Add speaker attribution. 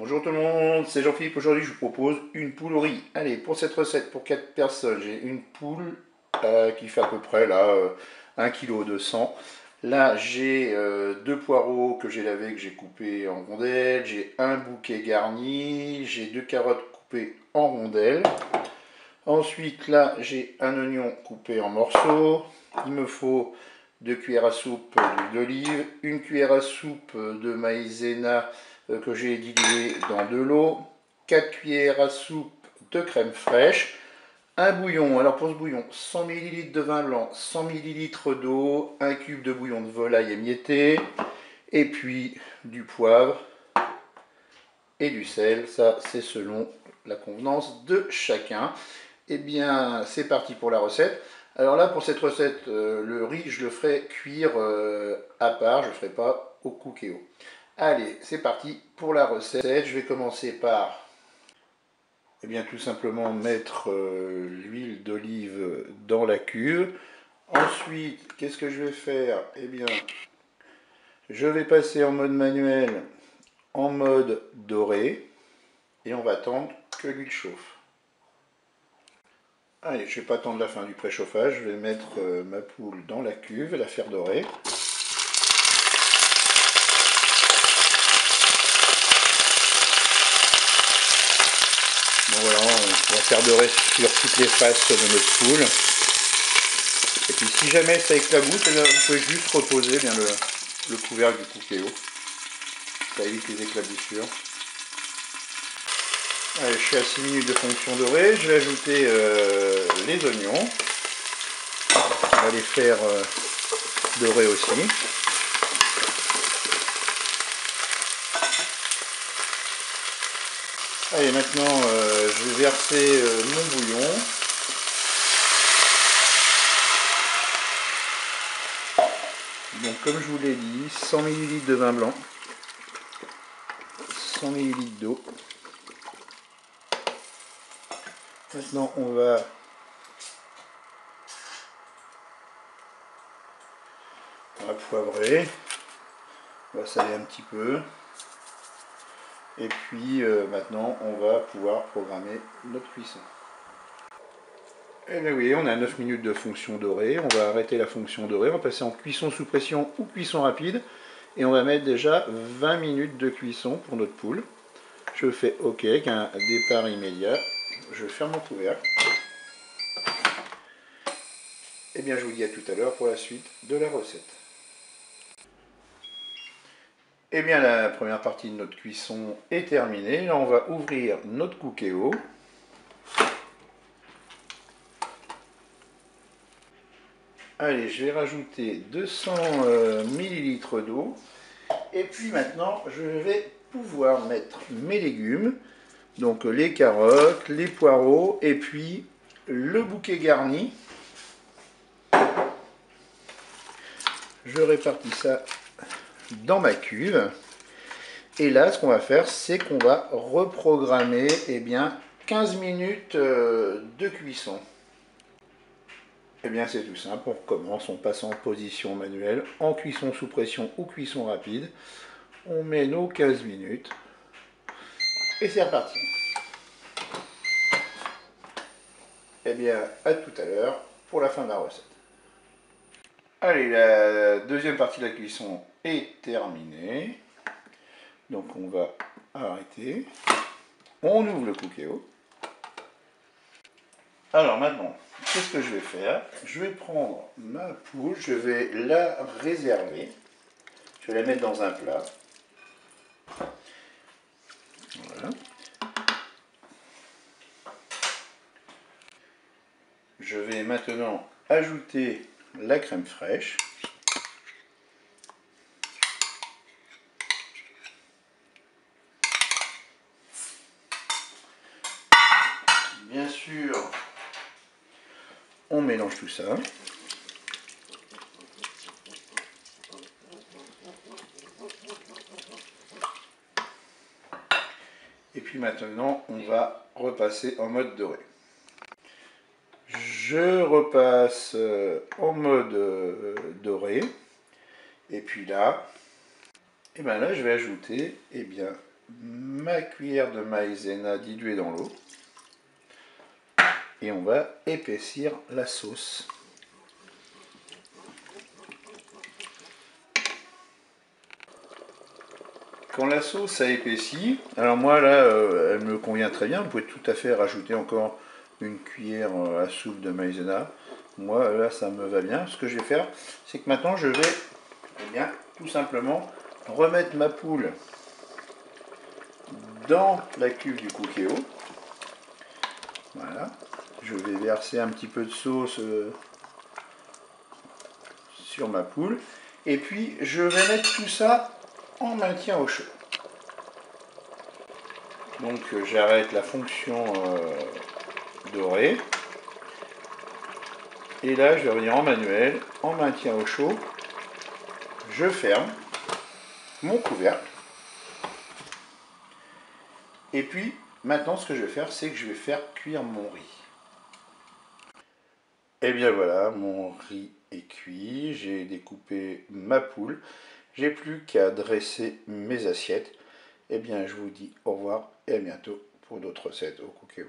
Speaker 1: Bonjour tout le monde, c'est Jean-Philippe. Aujourd'hui, je vous propose une poule au riz. Allez, pour cette recette, pour 4 personnes, j'ai une poule qui fait à peu près là 1,2 kg. Là, j'ai 2 poireaux que j'ai lavés, que j'ai coupés en rondelles. J'ai un bouquet garni. J'ai 2 carottes coupées en rondelles. Ensuite, là, j'ai un oignon coupé en morceaux. Il me faut 2 cuillères à soupe d'huile d'olive, 1 cuillère à soupe de maïzena que j'ai dilué dans de l'eau, 4 cuillères à soupe de crème fraîche, un bouillon. Alors pour ce bouillon, 100 ml de vin blanc, 100 ml d'eau, 1 cube de bouillon de volaille émietté, et puis du poivre et du sel. Ça, c'est selon la convenance de chacun. Eh bien, c'est parti pour la recette. Alors là, pour cette recette, le riz, je le ferai cuire à part, je ne le ferai pas au cookéo. Allez, c'est parti pour la recette. Je vais commencer par, eh bien, tout simplement mettre l'huile d'olive dans la cuve. Ensuite, qu'est-ce que je vais faire? Eh bien, je vais passer en mode manuel, en mode doré, et on va attendre que l'huile chauffe. Allez, je ne vais pas attendre la fin du préchauffage, je vais mettre ma poule dans la cuve et la faire dorer. Bon voilà, on va faire dorer sur toutes les faces de notre poule. Et puis si jamais ça éclabousse, vous pouvez juste reposer bien le couvercle du cookéo. Ça évite les éclaboussures. Allez, je suis à 6 minutes de fonction dorée, je vais ajouter les oignons. On va les faire dorer aussi. Allez, maintenant je vais verser mon bouillon. Donc comme je vous l'ai dit, 100 ml de vin blanc, 100 ml d'eau. Maintenant on va poivrer, on va saler un petit peu. Et puis maintenant on va pouvoir programmer notre cuisson. Et bien oui, on a 9 minutes de fonction dorée, on va arrêter la fonction dorée, on va passer en cuisson sous pression ou cuisson rapide. Et on va mettre déjà 20 minutes de cuisson pour notre poule. Je fais OK avec un départ immédiat. Je ferme mon couvercle. Et bien je vous dis à tout à l'heure pour la suite de la recette. Et bien la première partie de notre cuisson est terminée. Là on va ouvrir notre cookéo. Allez, je vais rajouter 200 ml d'eau. Et puis maintenant, je vais pouvoir mettre mes légumes. Donc les carottes, les poireaux et puis le bouquet garni. Je répartis ça dans ma cuve. Et là, ce qu'on va faire, c'est qu'on va reprogrammer eh bien, 15 minutes de cuisson. Eh bien c'est tout simple, on recommence, on passe en position manuelle, en cuisson sous pression ou cuisson rapide. On met nos 15 minutes et c'est reparti. Eh bien à tout à l'heure pour la fin de la recette. Allez, la deuxième partie de la cuisson est terminée. Donc on va arrêter. On ouvre le cookéo. Alors maintenant, qu'est-ce que je vais faire? Je vais prendre ma poule, je vais la réserver. Je vais la mettre dans un plat. Voilà. Je vais maintenant ajouter la crème fraîche. Bien sûr, on mélange tout ça. Et puis maintenant, on va repasser en mode doré. Je repasse en mode doré. Et puis là, et ben là, je vais ajouter eh bien, ma cuillère de maïzena diluée dans l'eau. Et on va épaissir la sauce. Quand la sauce a épaissi, alors moi là, elle me convient très bien. Vous pouvez tout à fait rajouter encore une cuillère à soupe de maïzena. Moi là, ça me va bien. Ce que je vais faire, c'est que maintenant je vais, eh bien, tout simplement remettre ma poule dans la cuve du cookéo. Voilà. Je vais verser un petit peu de sauce sur ma poule. Et puis je vais mettre tout ça en maintien au chaud. Donc j'arrête la fonction dorée. Et là je vais revenir en manuel, en maintien au chaud. Je ferme mon couvercle. Et puis maintenant ce que je vais faire, c'est que je vais faire cuire mon riz. Et bien voilà, mon riz est cuit. J'ai découpé ma poule. J'ai plus qu'à dresser mes assiettes. Eh bien je vous dis au revoir et à bientôt pour d'autres recettes au Cookéo.